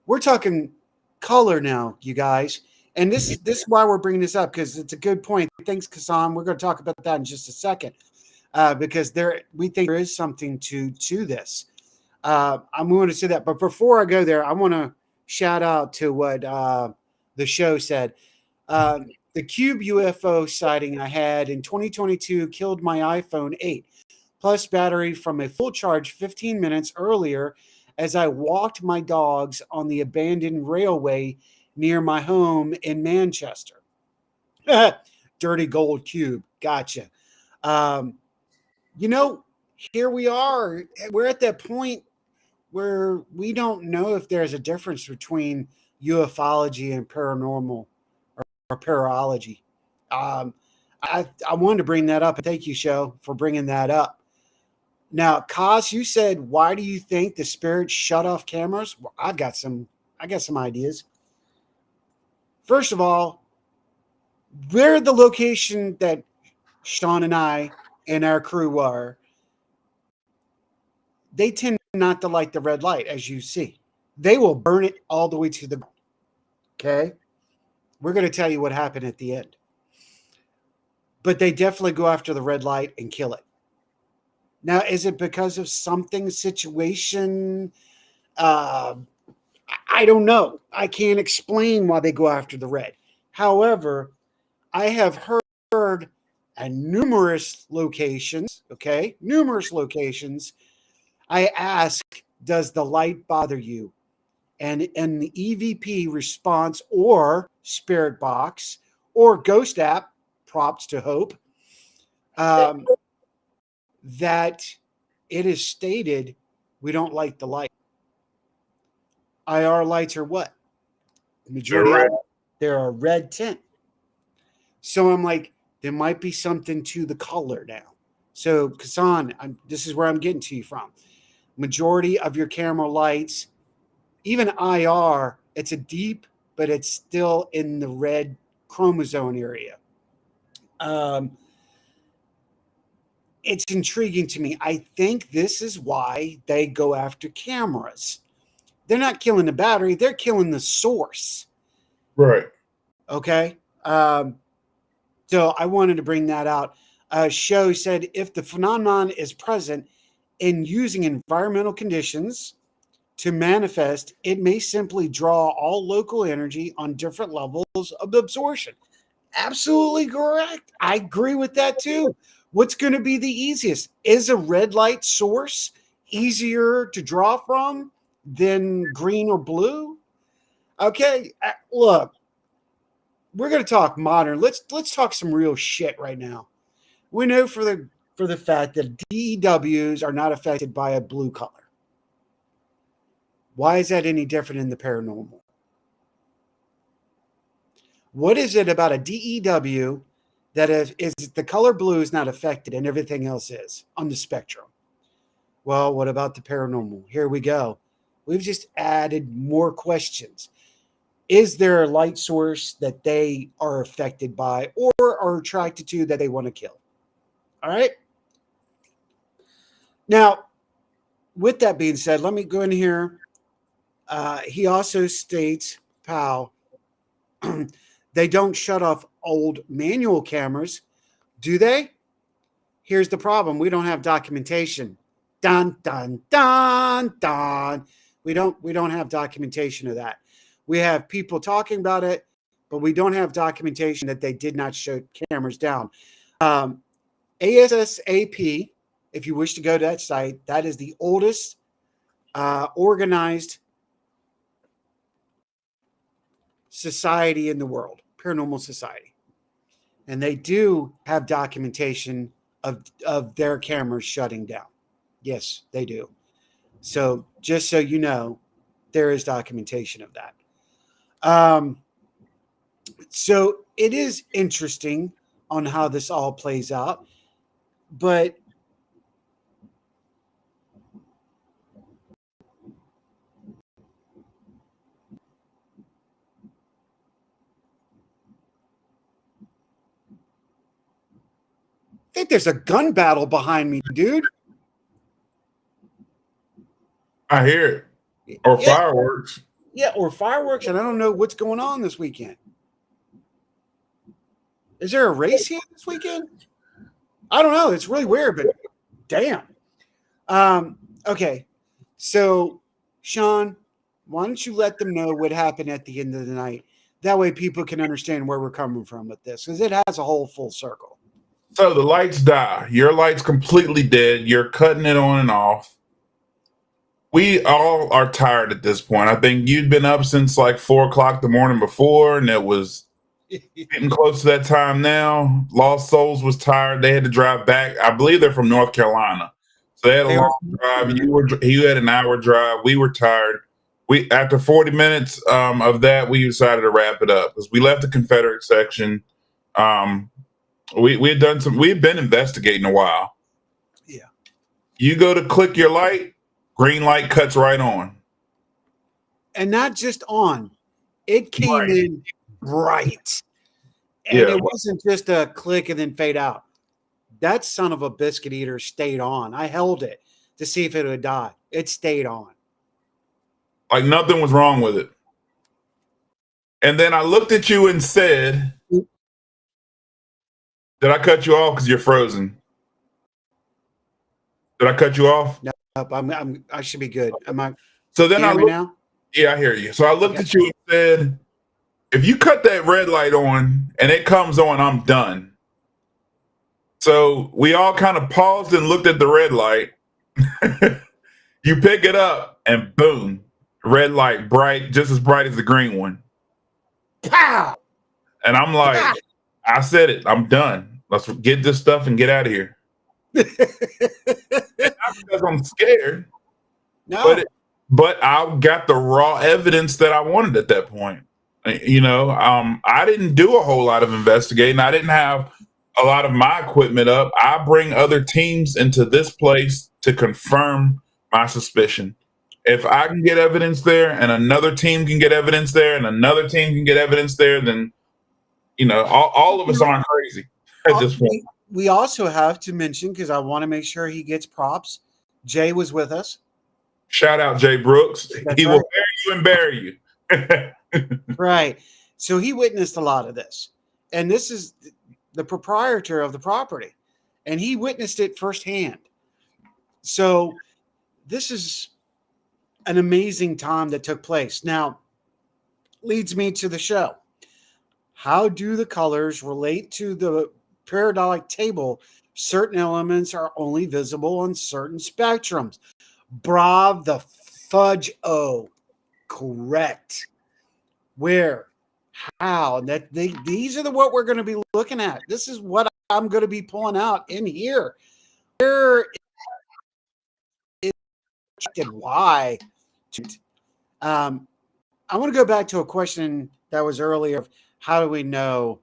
we're talking color now, you guys. And this is why we're bringing this up, because it's a good point. Thanks, Kassan. We're going to talk about that in just a second, because we think there is something to this. I'm going to say that. But before I go there, I want to shout out to what the show said. The cube UFO sighting I had in 2022 killed my iPhone 8 plus battery from a full charge 15 minutes earlier as I walked my dogs on the abandoned railway near my home in Manchester. Dirty gold cube. Gotcha. Here we are. We're at that point where we don't know if there's a difference between ufology and paranormal or parology. I wanted to bring that up. Thank you, Show, for bringing that up. Now, Kaz, you said, why do you think the spirits shut off cameras? Well, I got some ideas. First of all, where the location that Sean and I and our crew are, they tend not to like the red light, as you see. They will burn it all the way to the ground. Okay? We're going to tell you what happened at the end. But they definitely go after the red light and kill it. Now, is it because of something, situation? I don't know. I can't explain why they go after the red. However, I have heard at numerous locations, I ask, does the light bother you? And in the EVP response or spirit box or ghost app, props to hope, that it is stated we don't like the light. IR lights are what? The majority they're a red tint. So I'm like, there might be something to the color now. So Kassan, this is where I'm getting to you from. Majority of your camera lights, even IR, it's a deep, but it's still in the red chromosome area. It's intriguing to me. I think this is why they go after cameras. They're not killing the battery. They're killing the source. Right. Okay. So I wanted to bring that out. Show said, if the phenomenon is present in using environmental conditions to manifest, it may simply draw all local energy on different levels of absorption. Absolutely correct. I agree with that too. What's going to be the easiest? Is a red light source easier to draw from than green or blue? Okay, look, we're going to talk modern. Let's talk some real shit right now. We know for the fact that DEWs are not affected by a blue color. Why is that any different in the paranormal? What is it about a DEW that is the color blue is not affected and everything else is on the spectrum? Well, what about the paranormal? Here we go. We've just added more questions. Is there a light source that they are affected by or are attracted to that they want to kill? All right. Now, with that being said, let me go in here. He also states, Powell, they don't shut off old manual cameras, do they? here's the problem. We don't have documentation. Dun, dun, dun, dun. We don't have documentation of that. We have people talking about it, but we don't have documentation that they did not show cameras down. ASSAP, if you wish to go to that site, that is the oldest organized society in the world, paranormal society. And they do have documentation of their cameras shutting down. Yes, they do. So just so you know, there is documentation of that. So it is interesting on how this all plays out, but I think there's a gun battle behind me, dude. I hear it. Or Yeah. fireworks. Yeah, or fireworks, and I don't know what's going on this weekend. Is there a race here this weekend? I don't know. It's really weird, but damn. Okay, so Sean, why don't you let them know what happened at the end of the night? That way people can understand where we're coming from with this, because it has a whole full circle. So the lights die. Your light's completely dead. You're cutting it on and off. We all are tired at this point. I think you'd been up since like 4 o'clock the morning before, and it was getting close to that time now. Lost Souls was tired. They had to drive back. I believe they're from North Carolina. So they had a long drive. You had an hour drive. We were tired. We after 40 minutes of that, we decided to wrap it up because we left the Confederate section. We had been investigating a while. Yeah. You go to click your light, green light cuts right on. And not just on. It came in bright. And it wasn't just a click and then fade out. That son of a biscuit eater stayed on. I held it to see if it would die. It stayed on. Like nothing was wrong with it. And then I looked at you and said, did I cut you off because you're frozen? Did I cut you off? No, I should be good. Am I? So then hear me now? Yeah, I hear you. So I looked at you and said, if you cut that red light on and it comes on, I'm done. So we all kind of paused and looked at the red light. You pick it up and boom, red light, bright, just as bright as the green one. Pow! And I'm like, pow! I said it. I'm done. Let's get this stuff and get out of here. Not because I'm scared. No. But I got the raw evidence that I wanted at that point. You know, I didn't do a whole lot of investigating. I didn't have a lot of my equipment up. I bring other teams into this place to confirm my suspicion. If I can get evidence there and another team can get evidence there and another team can get evidence there, then, you know, all of us aren't crazy at this point. We also have to mention, because I want to make sure he gets props, Jay was with us. Shout out Jay Brooks. He will bury you and bury you. Right. So he witnessed a lot of this. And this is the proprietor of the property. And he witnessed it firsthand. So this is an amazing time that took place. Now, leads me to the show. How do the colors relate to the periodic table? Certain elements are only visible on certain spectrums. Brav the fudge o. Correct. Where? How? That these are what we're going to be looking at. This is what I'm going to be pulling out in here. Where is why? I want to go back to a question that was earlier of how do we know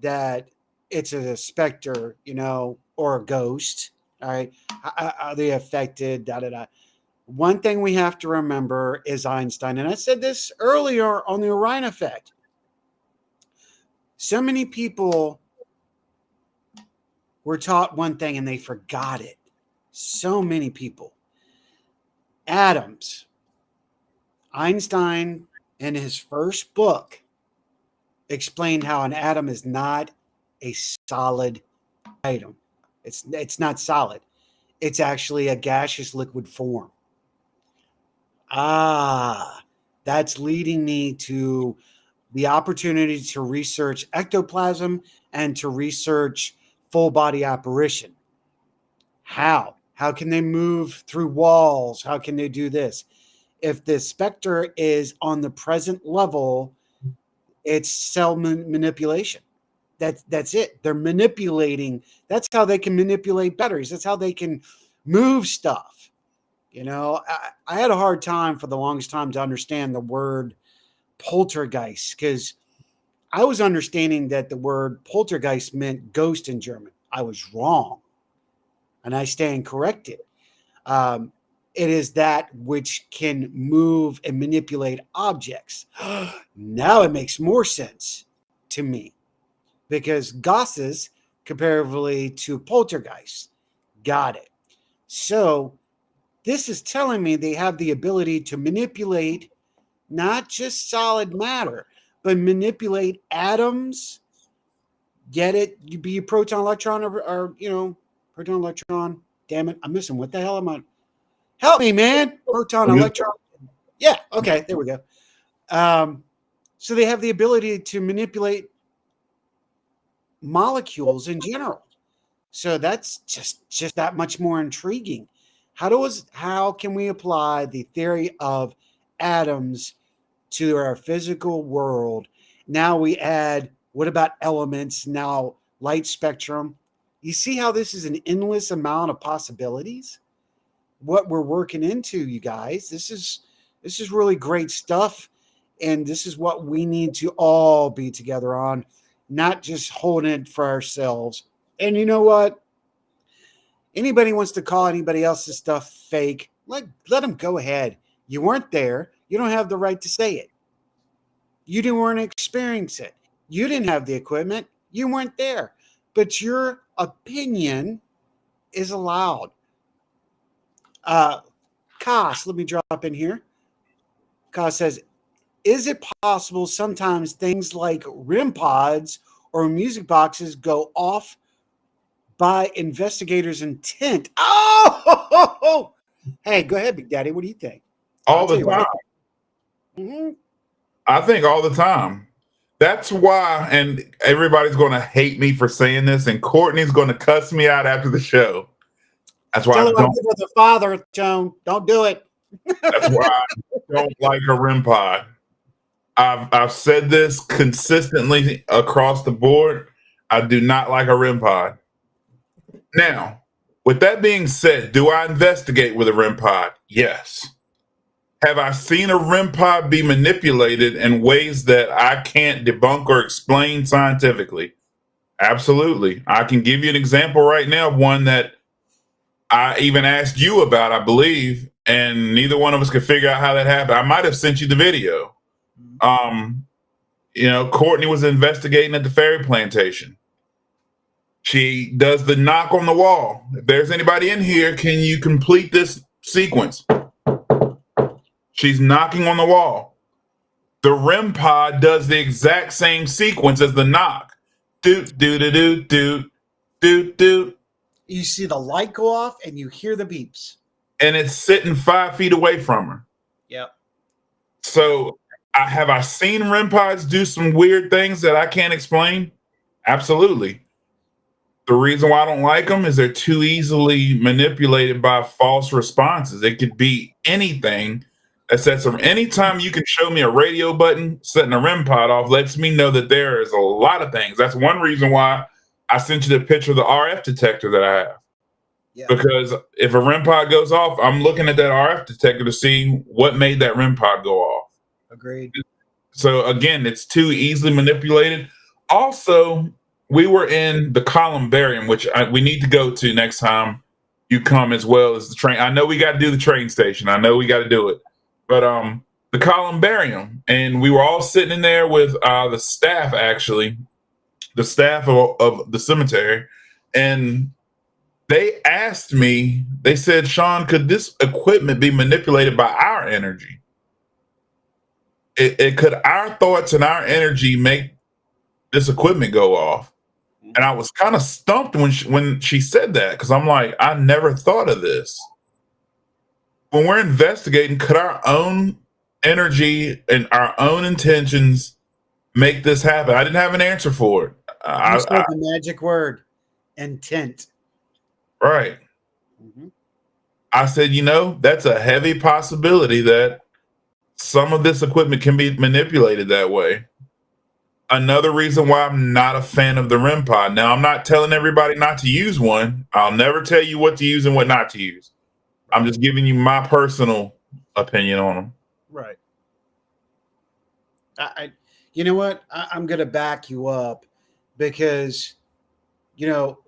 that it's a specter, you know, or a ghost? All right. Are they affected? Da, da, da. One thing we have to remember is Einstein. And I said this earlier on the Orion effect. So many people were taught one thing and they forgot it. So many people. Atoms. Einstein, in his first book, explained how an atom is not a solid item. It's not solid. It's actually a gaseous liquid form. That's leading me to the opportunity to research ectoplasm and to research full body apparition. How? How can they move through walls? How can they do this? If the specter is on the present level, it's cell manipulation. That's it. They're manipulating. That's how they can manipulate batteries. That's how they can move stuff. You know, I had a hard time for the longest time to understand the word poltergeist, because I was understanding that the word poltergeist meant ghost in German. I was wrong, and I stand corrected. It is that which can move and manipulate objects. Now it makes more sense to me, because Gosses, comparatively to poltergeist, got it. So this is telling me they have the ability to manipulate not just solid matter, but manipulate atoms. Get it? You be a proton, electron, or proton, electron. Damn it, I'm missing. What the hell am I? Help me, man. Proton, electron. Yeah, okay, there we go. So they have the ability to manipulate molecules in general. So that's just that much more intriguing. How can we apply the theory of atoms to our physical world? Now we add, what about elements? Now light spectrum. You see how this is an endless amount of possibilities? What we're working into, you guys. This is really great stuff, and this is what we need to all be together on, not just holding it for ourselves. And you know what? Anybody wants to call anybody else's stuff fake, let them go ahead. You weren't there. You don't have the right to say it. You didn't want to experience it. You didn't have the equipment. You weren't there. But your opinion is allowed. Kos, let me drop in here. Kos says, is it possible sometimes things like REM pods or music boxes go off by investigators' intent? Oh! Hey, go ahead, Big Daddy. What do you think? All the time. Mm-hmm. I think all the time. That's why, and everybody's going to hate me for saying this, and Courtney's going to cuss me out after the show. That's why Tell her I'm good with the father, Joan. Don't do it. That's why I don't like a REM pod. I've said this consistently across the board. I do not like a REM pod. Now, with that being said, do I investigate with a REM pod? Yes. Have I seen a REM pod be manipulated in ways that I can't debunk or explain scientifically? Absolutely. I can give you an example right now of one that I even asked you about, I believe, and neither one of us could figure out how that happened. I might have sent you the video. Courtney was investigating at the fairy plantation. She does the knock on the wall. If there's anybody in here, can you complete this sequence? She's knocking on the wall. The REM pod does the exact same sequence as the knock. Doot, doot, doot, doot, doot, doot. You see the light go off and you hear the beeps. And it's sitting 5 feet away from her. Yep. So have I seen REM pods do some weird things that I can't explain? Absolutely. The reason why I don't like them is they're too easily manipulated by false responses. It could be anything that sets them. Anytime you can show me a radio button setting a REM pod off lets me know that there is a lot of things. That's one reason why I sent you the picture of the RF detector that I have. Yeah. Because if a REM pod goes off, I'm looking at that RF detector to see what made that REM pod go off. Agreed. So again, it's too easily manipulated. Also, we were in the Columbarium, which we need to go to next time you come, as well as the train. I know we got to do the train station. I know we got to do it. But the Columbarium, and we were all sitting in there with the staff, actually, the staff of the cemetery, and they asked me, they said, Sean, could this equipment be manipulated by our energy? Could our thoughts and our energy make this equipment go off? And I was kind of stumped when she said that, because I'm like, I never thought of this. When we're investigating, could our own energy and our own intentions make this happen? I didn't have an answer for it. You said the magic word, intent. Right. I said, that's a heavy possibility that some of this equipment can be manipulated that way. Another reason why I'm not a fan of the REM pod. Now, I'm not telling everybody not to use one. I'll never tell you what to use and what not to use. I'm just giving you my personal opinion on them. Right. You know what? I'm going to back you up because,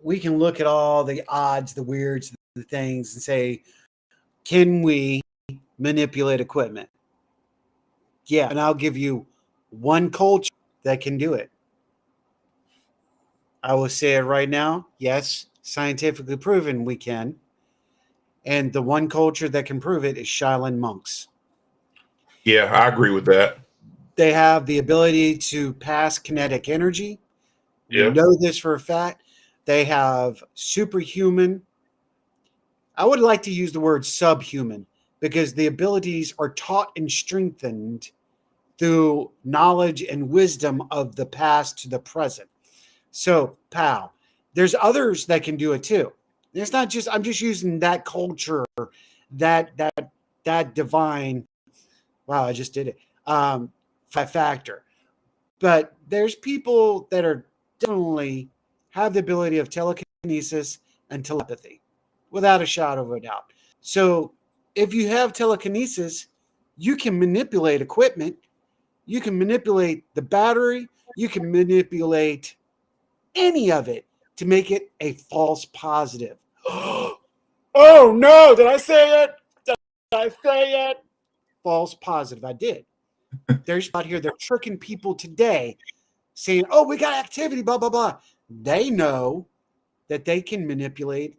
we can look at all the odds, the weirds, the things and say, can we manipulate equipment? Yeah. And I'll give you one culture that can do it. I will say it right now. Yes, scientifically proven we can. And the one culture that can prove it is Shaolin monks. Yeah, I agree with that. They have the ability to pass kinetic energy. We know this for a fact. They have superhuman. I would like to use the word subhuman because the abilities are taught and strengthened through knowledge and wisdom of the past to the present. So, pal, there's others that can do it too. It's not just, I'm just using that culture, that divine. Wow, I just did it. Factor. But there's people that are definitely have the ability of telekinesis and telepathy, without a shadow of a doubt. So if you have telekinesis, you can manipulate equipment, you can manipulate the battery, you can manipulate any of it to make it a false positive. Oh no, did I say it? Did I say it? False positive. I did. There's out here, they're tricking people today saying, oh, we got activity, blah, blah, blah. They know that they can manipulate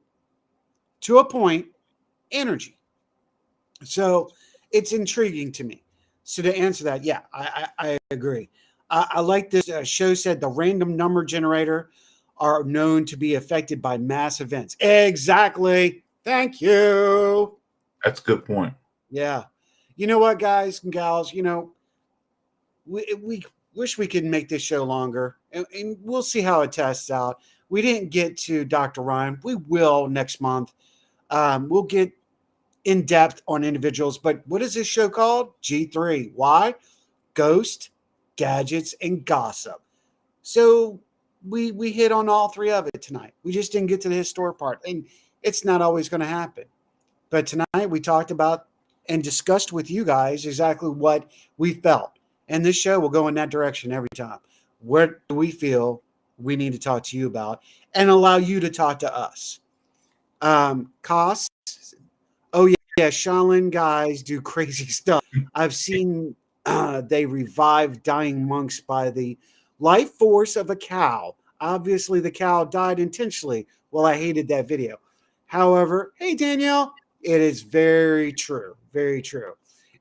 to a point energy. So it's intriguing to me. So to answer that, yeah, I agree. I like this show said the random number generator are known to be affected by mass events. Exactly. Thank you. That's a good point. Yeah. You know what, guys and gals, we wish we could make this show longer, and we'll see how it tests out. We didn't get to Dr. Ryan. We will next month. We'll get in depth on individuals, but what is this show called? G3. Why? Ghost, gadgets, and gossip. So we hit on all three of it tonight. We just didn't get to the historic part, and it's not always going to happen. But tonight we talked about and discussed with you guys exactly what we felt. And this show will go in that direction every time. What do we feel we need to talk to you about and allow you to talk to us? Costs. Oh, yeah. Shaolin guys do crazy stuff. I've seen they revive dying monks by the life force of a cow. Obviously, the cow died intentionally. Well, I hated that video. However, hey, Danielle, it is very true. Very true.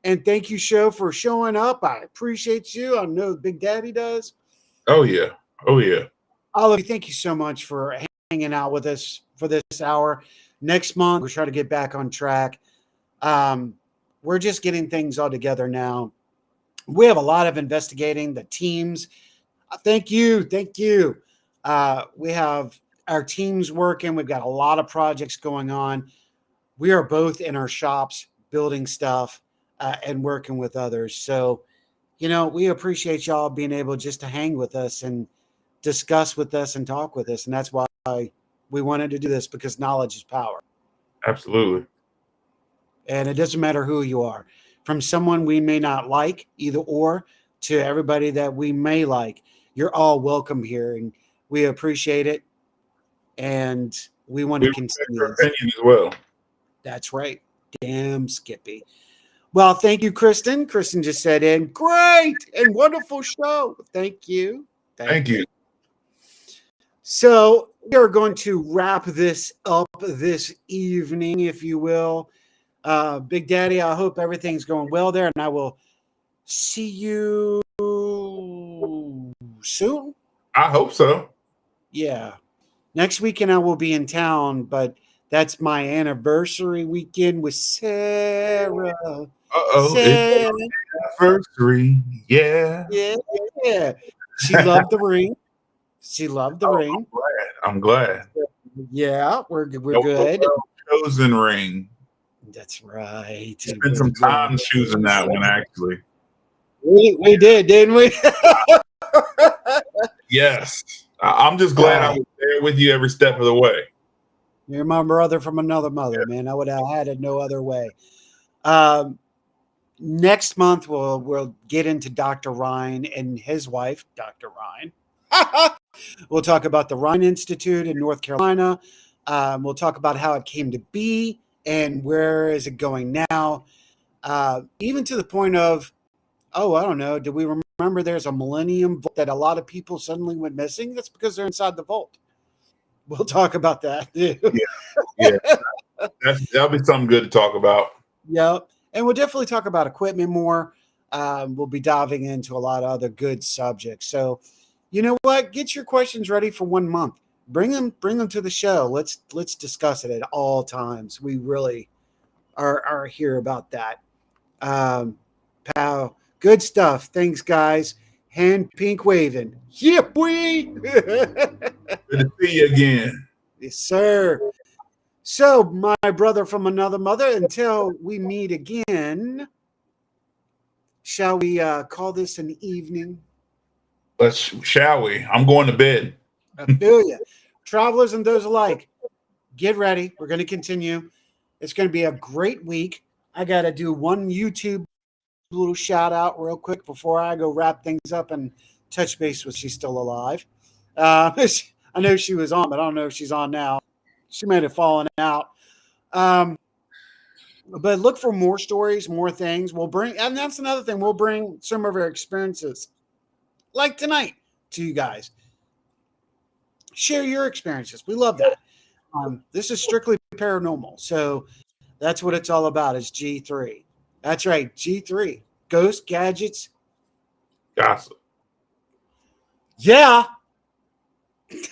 And thank you, Show, for showing up. I appreciate you. I know Big Daddy does. Oh, yeah. Oh, yeah. Oliver, thank you so much for hanging out with us for this hour. Next month, we're trying to get back on track. We're just getting things all together now. We have a lot of investigating, the teams. Thank you. Thank you. We have our teams working. We've got a lot of projects going on. We are both in our shops building stuff and working with others. So, we appreciate y'all being able just to hang with us and discuss with us and talk with us. And that's why we wanted to do this, because knowledge is power. Absolutely. And it doesn't matter who you are, from someone we may not like, either or, to everybody that we may like. You're all welcome here, and we appreciate it. And we want to continue your opinion as well. That's right. Damn, Skippy. Well, thank you, Kristen. Kristen just said in, great and wonderful show. Thank you. Thank you. So we are going to wrap this up this evening, if you will. Big Daddy, I hope everything's going well there, and I will see you soon. I hope so. Yeah. Next weekend I will be in town, but that's my anniversary weekend with Sarah. Uh-oh, it's Sarah. anniversary. Yeah. Yeah. She loved the ring. She loved the Oh, ring. I'm glad. Yeah, we're The good. chosen ring. That's right. We spent some time choosing that one, actually. We did, didn't we? Yes. I'm just glad I was there with you every step of the way. You're my brother from another mother, man. I would have had it no other way. Next month we'll get into Dr. Ryan and his wife, Dr. Ryan. We'll talk about the Ryan Institute in North Carolina. We'll talk about how it came to be and where is it going now. Even to the point of, I don't know, do we remember there's a Millennium Vault that a lot of people suddenly went missing? That's because they're inside the vault. We'll talk about that. Yeah. That'll be something good to talk about. Yep. And we'll definitely talk about equipment more. We'll be diving into a lot of other good subjects. So, you know what? Get your questions ready for 1 month. Bring them to the show. Let's discuss it at all times. We really are here about that. Pal, good stuff. Thanks, guys. Hand pink waving. Yep, we. Good to see you again. Yes, sir. So, my brother from another mother, until we meet again, shall we call this an evening? Shall we? I'm going to bed. I feel you. Travelers and those alike, get ready. We're going to continue. It's going to be a great week. I got to do one YouTube little shout out real quick before I go wrap things up and touch base with she's still alive. I know she was on, but I don't know if she's on now. She might have fallen out. But look for more stories, more things. We'll bring, and that's another thing. We'll bring some of our experiences, like tonight, to you guys. Share your experiences. We love that. This is strictly paranormal, so that's what it's all about. Is G3. That's right, G3. Ghost gadgets. Gossip. Yeah. Good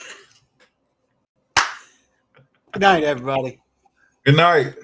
night, everybody. Good night.